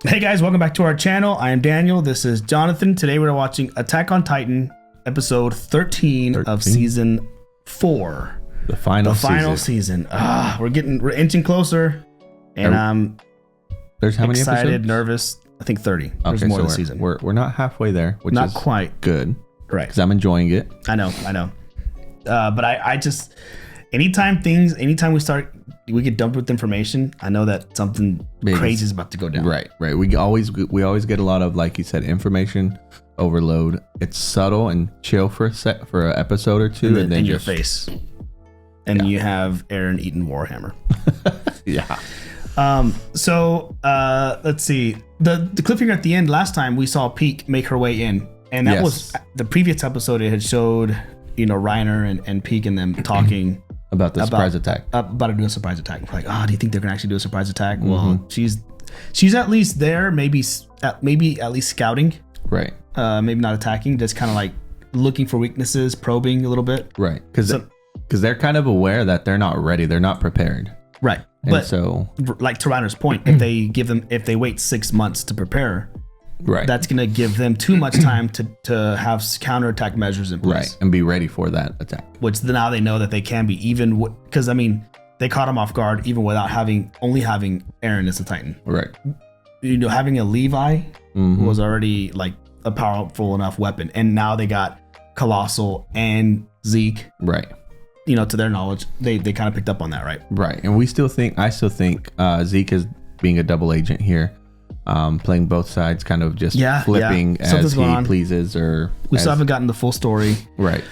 Hey guys, welcome back to our channel. I am Daniel. This is Jonathan. Today we're watching Attack on Titan, episode 13 of season 4. The final season. We're inching closer, and I'm There's how many excited, episodes? nervous. I think 30. There's Okay, more so this season. We're not halfway there, which Not is quite. good. Right. Because I'm enjoying it. I know. But I just, anytime we get dumped with information, I know that something crazy is about to go down. Right. We always get a lot of, like you said, information overload. It's subtle and chill for an episode or two, and then in your face. And you have Eren eating Warhammer. Yeah. So let's see. The cliffhanger at the end last time we saw Peak make her way in, and that was the previous episode. It had showed Reiner and Peak and them talking about the surprise attack. About to do a surprise attack. Like, do you think they're gonna actually do a surprise attack? Well, she's at least there, maybe at least scouting. Right. Maybe not attacking, just kind of like looking for weaknesses, probing a little bit. Right. Because they're kind of aware that they're not ready. They're not prepared. Right. And but so, like to Reiner's point, if they wait 6 months to prepare, right, that's gonna give them too much time to have counterattack measures in place. Right, and be ready for that attack. Which now they know that they can be, even because they caught him off guard even without only having Eren as a Titan. Right. Having a Levi was already like a powerful enough weapon, and now they got Colossal and Zeke. Right. To their knowledge, they kind of picked up on that, right? Right. And I still think Zeke is being a double agent here, playing both sides, kind of just flipping as he pleases, or we still haven't gotten the full story. Right.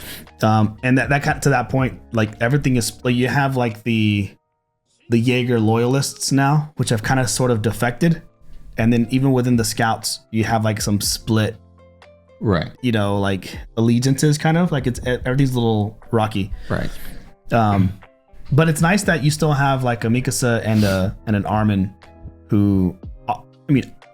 And that got to that point, like everything is like you have like the Jaeger loyalists now, which have kind of sort of defected, and then even within the scouts, you have like some split. Right. Like allegiances, kind of like everything's a little rocky. Right. But it's nice that you still have like a Mikasa and an Armin who,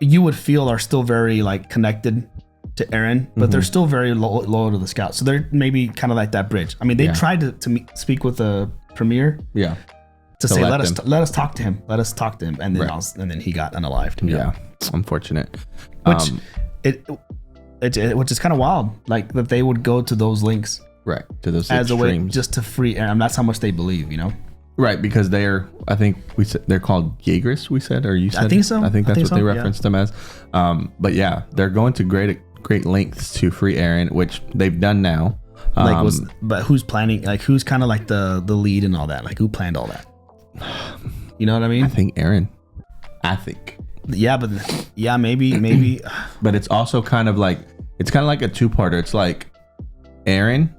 you would feel are still very like connected to Eren, but they're still very loyal to the scouts. So they're maybe kind of like that bridge. They tried to speak with the premier. Yeah. To say, let us talk to him. And then and then he got unalived. Yeah. Unfortunate. Which is kind of wild, like that they would go to those links, right? To those as extremes. A way just to free Eren. That's how much they believe, Right, because I think we said they're called Jaegers. We said, or you said? I think so. I think that's what they referenced them as. But yeah, they're going to great lengths to free Eren, which they've done now. But who's planning? Like, who's kind of like the lead and all that? Like, who planned all that? You know what I mean? I think Eren. I think. Yeah, but maybe. But it's also kind of like a two-parter. It's like Eren,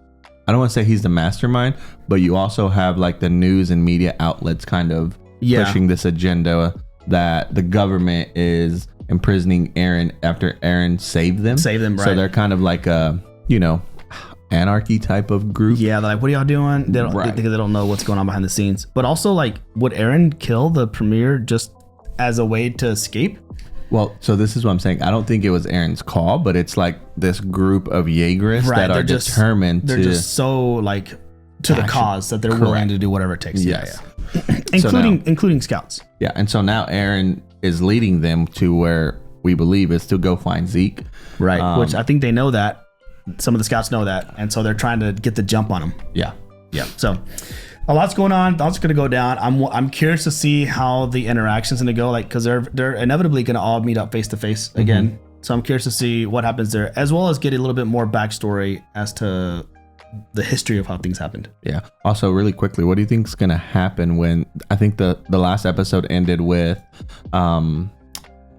I don't want to say he's the mastermind, but you also have like the news and media outlets kind of pushing this agenda that the government is imprisoning Eren after Eren saved them. Right. So they're kind of like a, anarchy type of group. Yeah, they're like, what are y'all doing? They don't know what's going on behind the scenes. But also, like, would Eren kill the premier just as a way to escape? Well, so this is what I'm saying. I don't think it was Eren's call, but it's like this group of Jaegerists that are determined. They're just so like to the cause that they're willing to do whatever it takes. Yes. Yeah. Including scouts. Yeah, and so now Eren is leading them to where we believe is to go find Zeke. Right, which I think they know that. Some of the scouts know that, and so they're trying to get the jump on him. Yeah. So a lot's going on. Lots going to go down. I'm curious to see how the interaction's going to go, like, because they're inevitably going to all meet up face to face again. So I'm curious to see what happens there, as well as get a little bit more backstory as to the history of how things happened. Yeah. Also, really quickly, what do you think is going to happen when I think the last episode ended with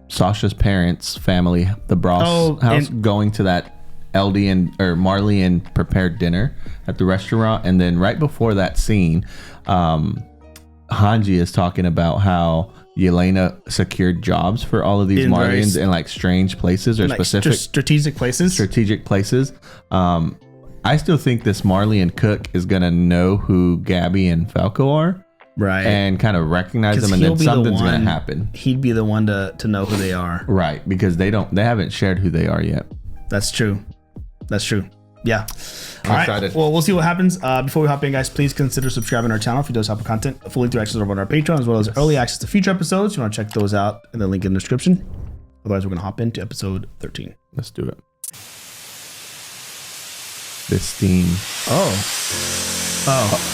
Sasha's parents' family, the Bros house, going to that Marley and prepared dinner at the restaurant, and then right before that scene, Hanji is talking about how Yelena secured jobs for all of these Marlians in like strange places or like strategic places. I still think this Marlian cook is gonna know who Gabby and Falco are, right, and kind of recognize them, and then something's gonna happen. He'd be the one to know who they are, right? Because they haven't shared who they are yet. That's true. Yeah. All right. Well, we'll see what happens. Before we hop in, guys, please consider subscribing to our channel if you do this type of content. Full length access over on our Patreon, as well as early access to future episodes. You want to check those out in the link in the description. Otherwise, we're going to hop into episode 13. Let's do it. This steam. Oh,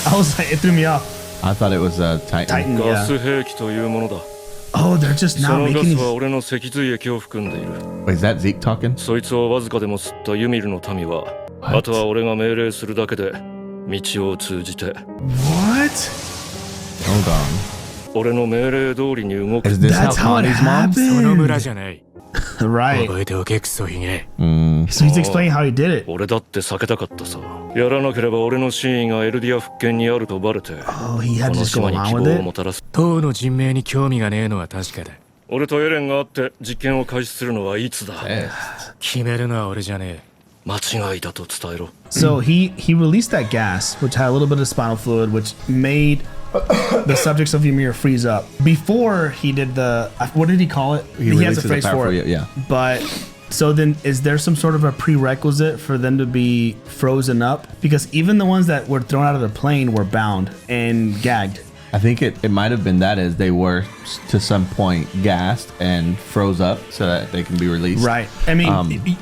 I was like, it threw me off. I thought it was a Titan. Yeah. Oh, they're just now making these. Wait, is that Zeke talking? What? Hold on. Is this That's how it Connie's mom? happened. Right. So he's explaining how he did it. Oh, he had to just go along with it. 党の人命に興味がねえのは確かだ。俺とエレンが会って実験を開始するのはいつだ。決めるのは俺じゃねえ。間違いだと伝えろ。 So he released that gas, which had a little bit of spinal fluid, which made the subjects of Ymir freeze up. Before he did the, what did he call it? He has a phrase for it. Yeah. But so then, is there some sort of a prerequisite for them to be frozen up? Because even the ones that were thrown out of the plane were bound and gagged. I think it might have been that as they were to some point gassed and froze up so that they can be released. Right. I mean,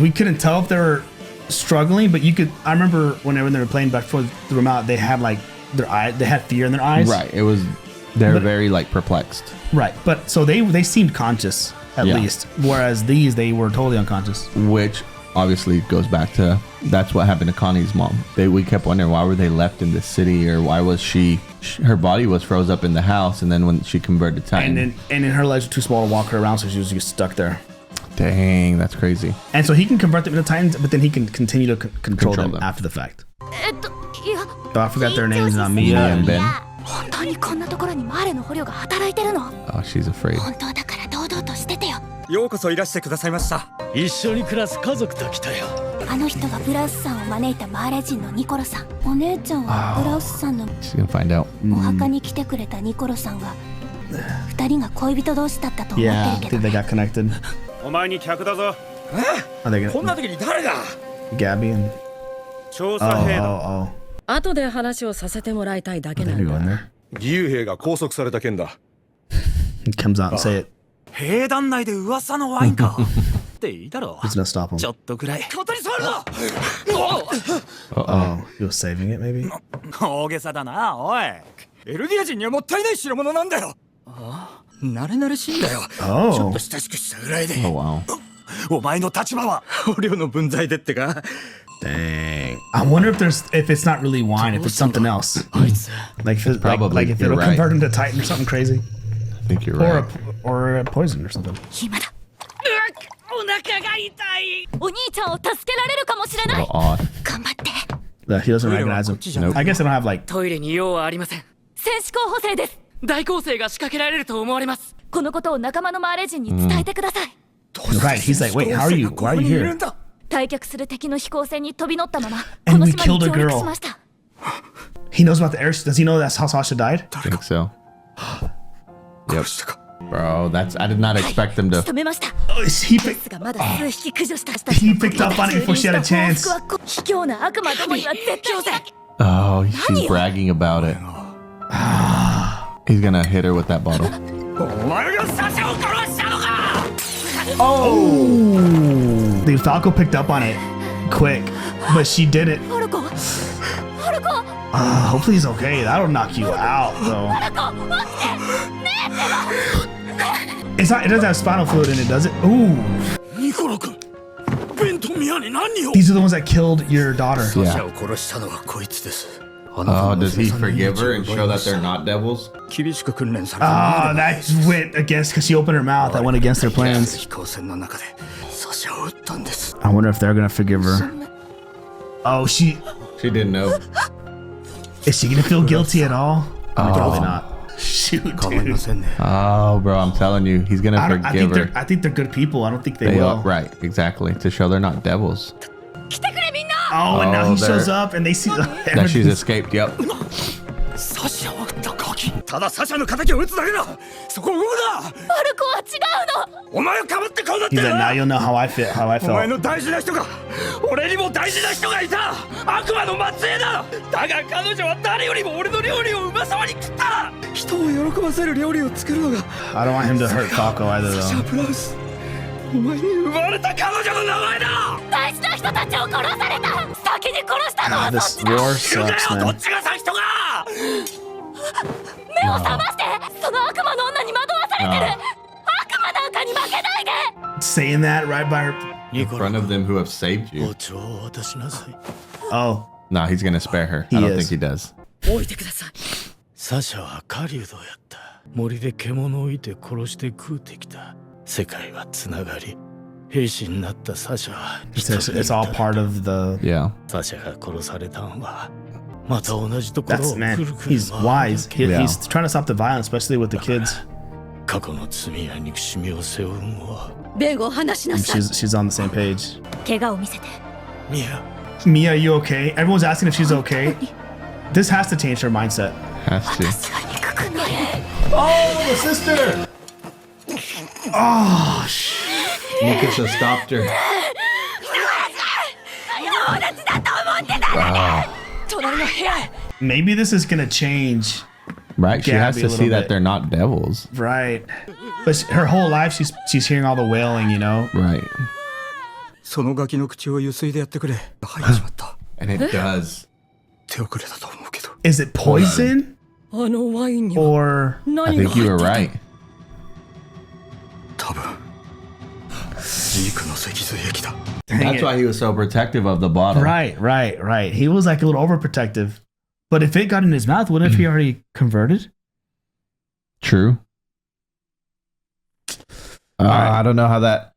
we couldn't tell if they were struggling, but you could. I remember whenever they were playing back before they threw them out, they had like their eye. They had fear in their eyes. Right. It was. They're very like perplexed. Right. But so they seemed conscious at least, whereas they were totally unconscious. Which obviously goes back to that's what happened to Connie's mom. We kept wondering why were they left in the city, or why was her body was froze up in the house, and then when she converted to Titan, and then her legs were too small to walk her around, so she was just stuck there. Dang, that's crazy. And so he can convert them into Titans, but then he can continue to control them after the fact. Oh, I forgot their names now. Mia and Ben. Oh, she's afraid. ようこそいらしてくださいました。一緒に暮らす家族と来たよ。あの人がブラウスさんを招いたマーレ人のニコロさん。お姉ちゃんはブラウスさんの She's gonna find out. お墓に来てくれたニコロさんが二人が恋人同士だったと思っ Yeah, て I る think け they ど。 got connected. お前に客だぞ。 Are they こん gonna, な時に誰が？ Gabby and 調査兵だ。 oh. 後で話をさせてもらいたいだけな They ん go in だ。 there. 義勇兵が拘束された件だ。 He comes out and say it. 兵団内で噂のワインか。っていいだろう。 He's gonna stop him. ちょっとくらい。ことに触るな。 Oh, he was saving it maybe. 大げさだな、おい。エルディア人にはもったいない代物なんだよ。慣れ慣れしいんだよ。ちょっ Oh, と親しくしたぐらいで。 Oh wow. お前の立場は捕虜の分際でってか。 dang. I wonder if it's not really wine, if it's something else. Like if Probably. if You're it'll right. convert him to Titan or something crazy, I think you're or right. or a poison or something. 暇だ。お腹が痛い。お兄ちゃんを助けられるかもしれ A ない。 little odd. 頑張って。 He doesn't recognize him. Nope. I guess they don't have like. トイレに用はありません。戦士候補生です。大攻勢が仕掛けられると思われます。このことを仲間のマーレ人に伝えてください。 Right. He's like, wait, how are you? Why are you here? 退却する敵の飛行船に飛び乗ったままこ And の we 島に killed a 上陸 girl. しました。 He knows about the air. Does he know that's how Sasha died? I think so. Yep. Bro, I did not expect them 仕 to. 留めました。 He で picked. すがまだ数匹駆除した人 He picked up on it before she had a chance. 卑怯な悪魔どもには絶対に Oh, she's bragging about it. He's gonna hit her with that bottle. お前がサシャを殺したのか。 Oh, the Falco picked up on it quick, but she did it. ハルコハルコ Hopefully he's okay. That'll knock you out, though. ハルコ待ってねえ It's not. It doesn't have spinal fluid in it, does it? Ooh, ニコロ君、ベンとミアに何を。 these are the ones that killed your daughter. サシ Yeah. ャを殺したのはこいつです。 Oh, does he forgive her and show that they're not devils? 厳しく訓練された Ah, that went against because she opened her mouth. That went against their plans. 飛行船の中でサシャを撃ったんです。 I wonder if they're gonna forgive her. Oh, She didn't know. is she gonna feel guilty at all? Probably Oh. not. Shoot, 構いま dude. せんね。 Oh, bro, I'm telling you, he's gonna I forgive her. think they're good people. I don't think they They will. are, right, exactly. To show they're not devils. 来てくれみんな Oh, and now Oh, he shows they're- up and they see That she's escaped. Yep. サシャを撃った鍵。ただサシャの敵を撃つだけだ。そこを動くな。ハルコは違うの。お前をかぶってこうなって He's る like, now な。 you'll know how Iお前 felt. の大事な人が俺にも大事な人がいた。悪魔の末裔だ。だが彼女は誰よりも俺の料理をうまそうに食った。人を喜ばせる料理を作るのが I don't want him to hurt Falco either, サシャ・ though. ブラウス。お前に奪われた彼女の名前だ。大事な人たちを殺された。先に殺したのは God, そっ this ちだ。 war ど sucks, っ man. ちが先とか。目を覚まして。その悪魔の女に惑わされてる。悪魔なんかに負けないで。 Saying that right by her. In front of them who have saved you. 包丁を渡しなさい。 Oh, No, he's gonna spare her. He I don't is. think he does. 置いてください。サシャは狩人やった。森で獣をいて殺して食うてきた。世界はつながり、兵士になったサシャは it's all part of the. Yeah. サシャが殺されたんはまた同じところ That's を man. くるくる He's 回る wise. だけ。 He's trying to stop the violence, especially with the kids. 過去の罪や憎しみを背負うんは弁護を話しな And さい。 she's on the same page. 怪我を見せて。ミヤ。 Mia, are you okay? Everyone's asking if she's okay. This has to change her mindset. Has to. 私は憎くない。 Oh, the sister. Oh, Mikasa stopped her. 友達だと思ってた。隣の部屋へ。 maybe this is gonna change, Right? She has Gabby to a see little that bit. they're not devils. right? But her whole life, she's hearing all the wailing, you know. Right. そのガキの口をゆすいでやってくれ。入っちまった。 And it does. 手遅れだと思うけど。 Is it poison あのワインには or? I 何が think you 入っ were てた。 right. 多分ジークの脊髄液だ。 That's why he was so protective of the bottle. Right. He was like a little overprotective. But if it got in his mouth, wouldn't he already converted? True. right. I don't know how that.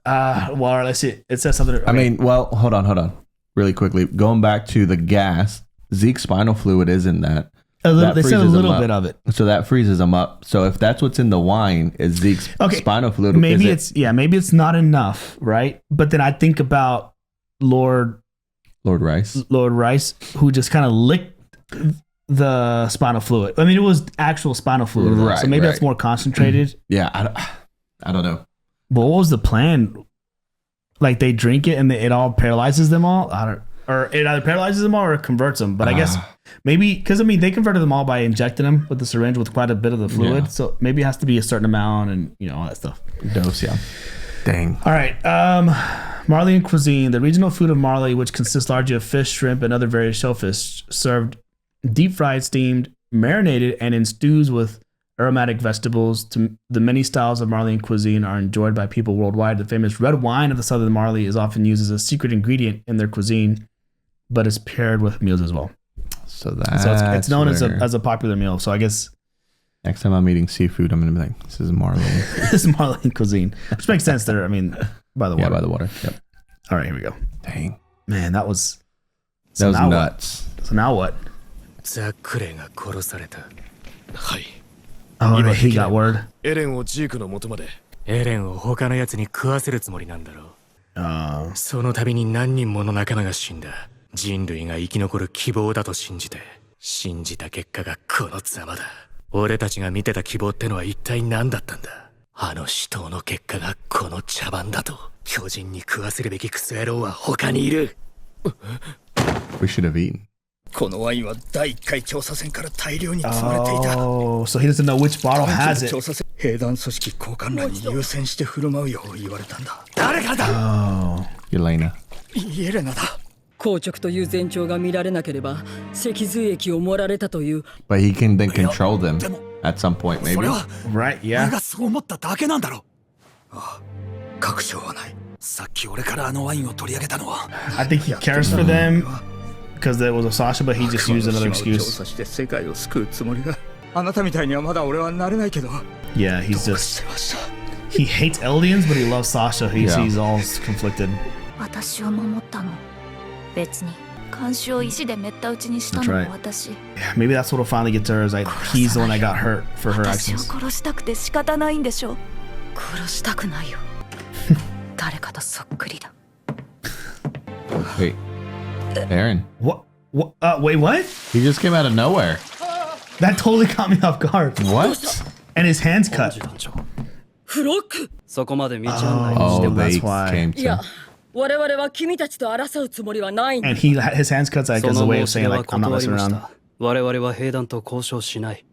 Well, let's see. It says something. I mean, well, hold on. Really quickly. Going back to the gas, Zeke's spinal fluid is in that. a little, that they said a freezes him little up. bit of it. So that freezes him up. So if that's what's in the wine, is Zeke's Okay, spinal fluid? Maybe is it maybe it's not enough, right? But then I think about Lord Lord Rice? who just kind of licked the spinal fluid. I mean, it was actual spinal fluid, though, Right, so maybe that's right. more concentrated. Yeah, I don't know. But what was the plan? Like they drink it and it all paralyzes them all? Or it either paralyzes them all or it converts them. But I guess maybe, because I mean, they converted them all by injecting them with the syringe with quite a bit of the fluid. Yeah. So maybe it has to be a certain amount and, you know, all that stuff. Dose, yeah. Dang. All right. Marleyan cuisine. The regional food of Marley, which consists largely of fish, shrimp, and other various shellfish, served deep fried, steamed, marinated, and in stews with aromatic vegetables. The many styles of Marleyan cuisine are enjoyed by people worldwide. The famous red wine of the southern Marley is often used as a secret ingredient in their cuisine, but is paired with meals as well. So that's It's known as where- a popular meal. So I guess Next time I'm eating seafood, I'm gonna be like, "This is Marley." this is Marleyan cuisine, which makes sense there. I mean, by the water. Yeah, by the water. Yep. All right, here we go. Dang, Man, that was that was now what? nuts. So now what? ザ・クレが殺された。はい。 Oh, 今 he got word. エレンをジークの元まで。エレンを他のやつに食わせるつもりなんだろう。その度に何人もの仲間が死んだ。人類が生き残る希望だと信じて、信じた結果がこのざまだ。俺たちが見てた希望ってのは一体何だったんだ。あの死闘の結果がこの茶番だと。巨人に食わせるべきクソ野郎は他にいる。 We should have eaten. このワインは第一回調査船から大量に積まれていた。 Oh, so he doesn't know which bottle has it. 調査船兵団組織高官らに優先して振る舞うよう言われたんだ。誰からだ。 Oh, Yelena. イエレナだ。硬直という前兆が見られなければ脊髄液を盛られたという But he can then control them at some point, そ maybe. れは right, 俺 yeah. がそう思っただけなんだろう。ああ、確証はない。さっき俺からあのワインを取り上げたのは。 I think he cares for them because it was a Sasha, but he just used another 調 excuse. 査して世界を救うつもりが。あなたみたいにはまだ俺はなれないけど。 Yeah, he's どう just してました。 he hates Eldians, but he loves Sasha. Yeah. He's all conflicted. 私を守ったの。別に監視を石でめった打ちにしたの That's right. も私。 Yeah, maybe that's what'll finally get to her. Is like he's the one that got hurt for her 私を actions. 殺したくて仕方ないんでしょ。殺したくないよ。誰かとそっくりだ。 Wait, Eren. What? What? Wait, what? He just came out of nowhere. That totally caught me off guard. What? And his hands cut. フロック。そこまで道案内 Oh, して they that's why. came いや to. 我々は君たちと争うつもりはないんだ。 And his hands cuts like そ as a の way 申 of し出 saying は like I'm not 断り messing まし around. た。我々は兵団と交渉しない。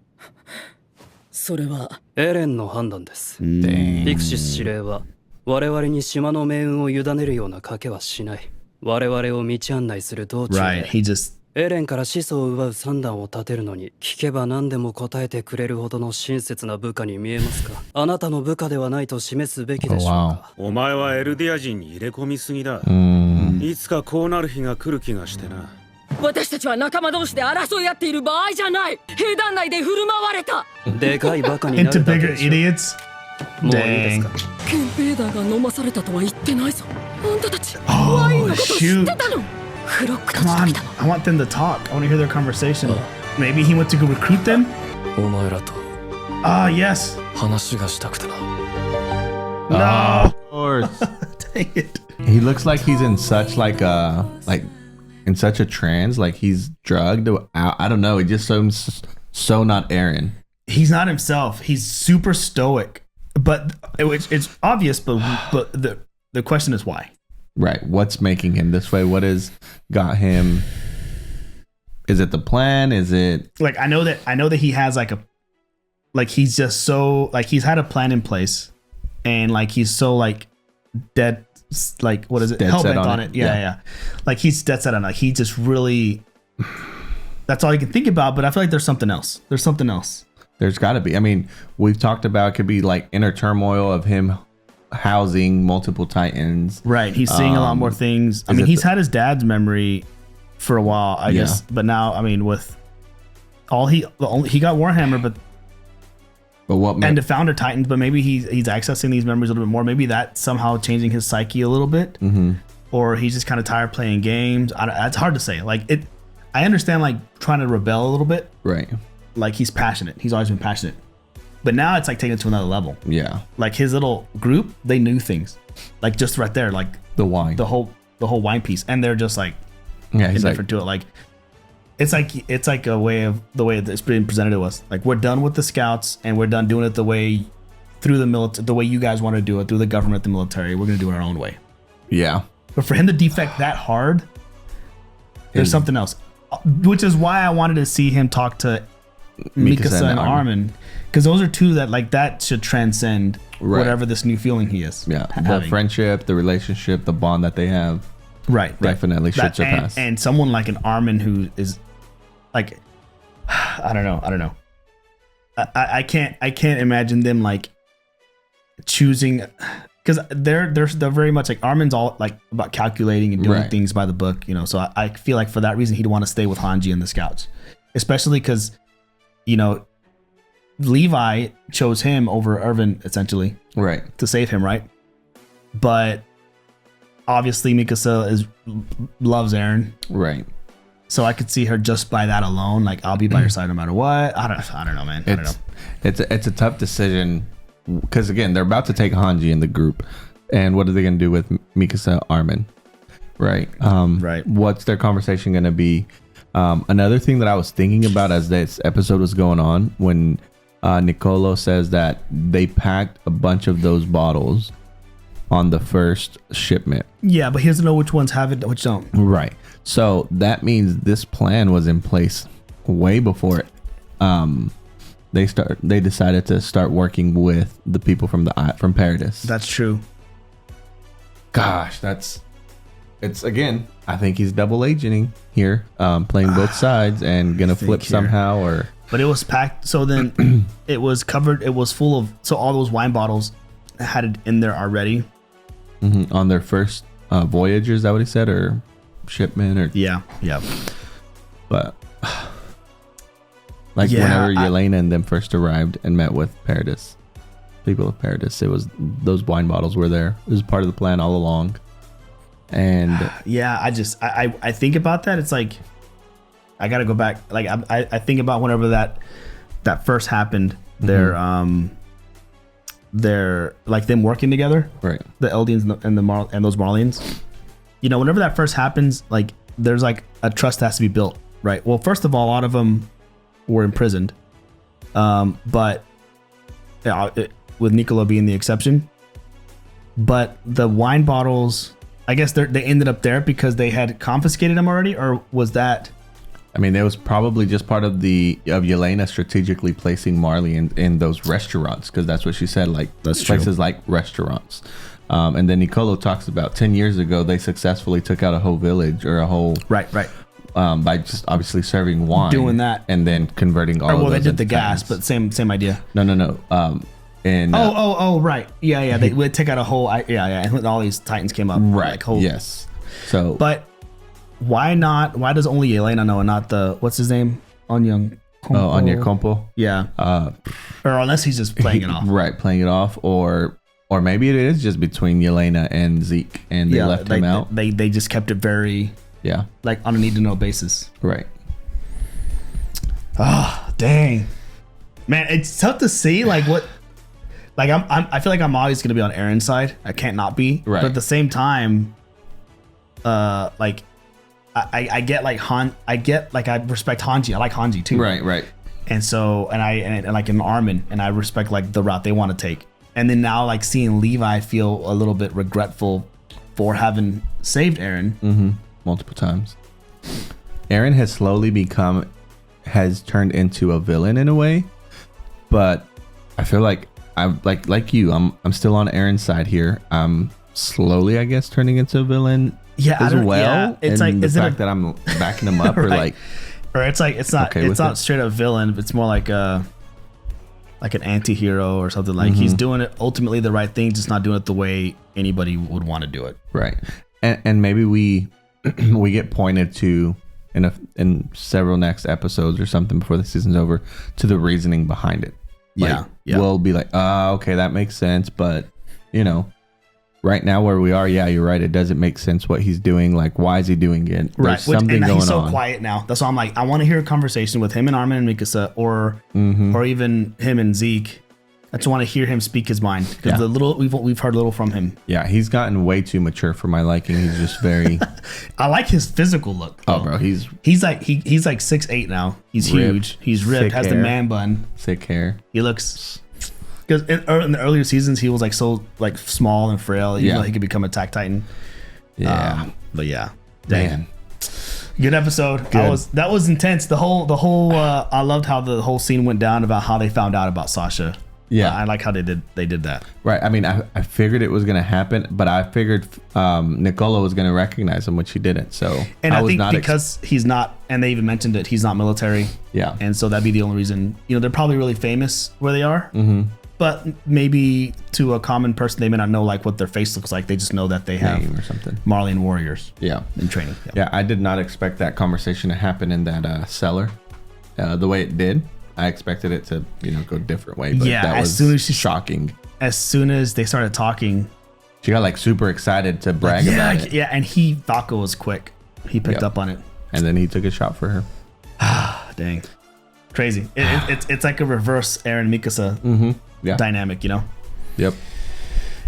それはエレンの判断です。Dang. ピクシス司令は我々に島の命運を委ねるような賭けはしない。我々を道案内する道中 Right. で He just エレンから始祖を奪う算段を立てるのに聞けば何でも答えてくれるほどの親切な部下に見えますか。あなたの部下ではないと示すべきでしょうか。お前はエルディア人に入れ込みすぎだ。いつかこうなる日が来る気がしてな。私たちは仲間同士で争い合っている場合じゃない。兵団内で振る舞われた。でかいバカにな into るだけ bigger でしょ。 idiots. もういいです Dang. か。ケンペーダーが飲まされたとは言ってないぞ。あんたたち、 Oh, ワインのこと知 shoot. ってたの。フロックたち Come と on. 見たの。 I want them to talk. I want to hear their conversation. Maybe he went to go recruit them? お前らと Ah, yes. 話がしたくてな。 No. Of course. Dang it. He looks like he's in such like in such a trance, like he's drugged out. I don't know. It just seems so not Eren. He's not himself. He's super stoic. But it's obvious, but the question is why? Right. What's making him this way? What has got him? Is it the plan? Is it Like I know that he has he's just so like he's had a plan in place, and like he's so like dead, like what is it? Dead Hell set bent on on it. it. Yeah. Like he's dead set on it. Like he just really. That's all you can think about. But I feel like there's something else. There's something else. There's got to be. I mean, we've talked about it could be like inner turmoil of him housing multiple titans. Right. He's seeing a lot more things. I mean, he's had his dad's memory for a while, I guess. But now, I mean, with he got Warhammer, but what? And the founder Titans, but maybe he's accessing these memories a little bit more. Maybe that's somehow changing his psyche a little bit, or he's just kind of tired playing games. It's hard to say. Like it, I understand like trying to rebel a little bit. Right. Like he's passionate. He's always been passionate. But now it's like taking it to another level. Yeah. Like his little group, they knew things. Like just right there, like the wine. The whole wine piece. And they're just like indifferent to it. Like it's like a way of the way it's been presented to us. Like we're done with the scouts and we're done doing it the way through the military, the way you guys want to do it, through the government, the military. We're gonna do it our own way. Yeah. But for him to defect that hard, there's something else. Which is why I wanted to see him talk to Mikasa and Armin, because those are two that like that should transcend whatever this new feeling he is. Yeah, the friendship, the relationship, the bond that they have. Right, definitely should surpass. And someone like an Armin who is like, I don't know. I can't imagine them like choosing, because they're very much like Armin's all like about calculating and doing things by the book, you know. So I feel like for that reason he'd want to stay with Hanji and the scouts, especially because, you know, Levi chose him over Irvin essentially, right, to save him, right? But obviously Mikasa loves Eren, right? So I could see her just by that alone, like I'll be by your side no matter what. I don't know, man. I don't know. It's a tough decision because again they're about to take Hanji in the group, and what are they going to do with Mikasa, Armin, right? Right. What's their conversation going to be? Another thing that I was thinking about as this episode was going on, when Nicolo says that they packed a bunch of those bottles on the first shipment. Yeah, but he doesn't know which ones have it, which don't. Right. So that means this plan was in place way before it. They decided to start working with the people from Paradis. That's true. Gosh, it's again, I think he's double agenting here, playing both sides and gonna flip somehow But it was packed, so then it was covered, it was full of, so all those wine bottles had it in there already. On their first voyage, is that what he said, or shipment, or yeah. But like whenever Yelena and them first arrived and met with Paradis, people of Paradis, it was those wine bottles were there. It was part of the plan all along. And yeah, I think about that. It's like I gotta go back. Like I think about whenever that first happened. They're like them working together, right? The Eldians and those Marlians. You know, whenever that first happens, like there's like a trust has to be built, right? Well, first of all, a lot of them were imprisoned, but with Niccolo being the exception. But the wine bottles, I guess they ended up there because they had confiscated them already, or was that? I mean, it was probably just part of Yelena strategically placing Marley in those restaurants, because that's what she said, like that's places like restaurants. And then Nicolo talks about 10 years ago they successfully took out a whole village or a whole right by just obviously serving wine, doing that, and then converting all. Well, of they those did the gas, but same idea. No. And right, yeah. They would take out a whole and all these Titans came up. Right. Like, yes. So, but why not? Why does only Yelena know and not the what's his name? Anya Compo. Yeah. Or unless he's just playing it off. Right, playing it off, or maybe it is just between Yelena and Zeke, and they left him out. They just kept it very like on a need to know basis. Right. Oh dang, man, it's tough to see like what. Like I feel like I'm always gonna be on Eren's side. I can't not be. Right. But at the same time, like I get like I respect Hanji. I like Hanji too. Right. And so and like in Armin, and I respect like the route they want to take. And then now like seeing Levi, I feel a little bit regretful for having saved Eren multiple times. Eren has turned into a villain in a way, but I feel like I'm like you. I'm still on Eren's side here. I'm slowly, I guess, turning into a villain. It's and like the fact that I'm backing him up, right. or it's like it's not straight up villain. It's more like an anti-hero or something. Like he's doing it ultimately the right thing, just not doing it the way anybody would want to do it. Right, and maybe we get pointed to in several next episodes or something before the season's over to the reasoning behind it. Like, we'll be like, okay, that makes sense, but right now where we are, you're right, it doesn't make sense what he's doing. Like, why is he doing it? Right. There's something going on. He's so quiet now. That's why I'm like, I want to hear a conversation with him and Armin and Mikasa, or even him and Zeke. I just want to hear him speak his mind, because the little we've heard little from him. Yeah, he's gotten way too mature for my liking. He's just very. I like his physical look, though. Oh, bro, he's like 6'8" now. He's huge. He's ripped. Has the man bun. Sick hair. He looks. Because in the earlier seasons, he was like so like small and frail. He could become Attack Titan. Yeah, but yeah, dang. Good episode. Good. That was intense. The whole. I loved how the whole scene went down about how they found out about Sasha. Yeah, I like how they did that. Right. I mean, I figured it was gonna happen, but I figured Nicolo was gonna recognize him, which he didn't. So I think because he's not, and they even mentioned it, he's not military. Yeah. And so that'd be the only reason. They're probably really famous where they are. But maybe to a common person, they may not know like what their face looks like. They just know that they have or something. Marleyan warriors. Yeah. In training. Yeah. I did not expect that conversation to happen in that cellar, the way it did. I expected it to, go a different way. But that was shocking. As soon as they started talking, she got like super excited to brag about it. Yeah, and Falco was quick. He picked up on it, and then he took a shot for her. Dang, crazy! It's like a reverse Eren Mikasa dynamic, Yep.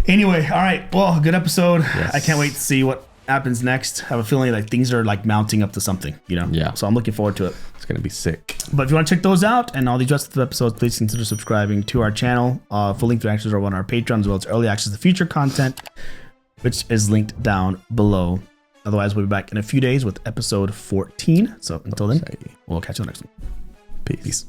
Anyway, all right. Well, good episode. Yes. I can't wait to see what happens next. I have a feeling like things are like mounting up to something, Yeah. So I'm looking forward to it. It's gonna be sick. But if you want to check those out and all the rest of the episodes, please consider subscribing to our channel. Full link to access are on our Patreon, as well as early access to future content, which is linked down below. Otherwise, we'll be back in a few days with episode 14. So until then, we'll catch you on the next one. Peace.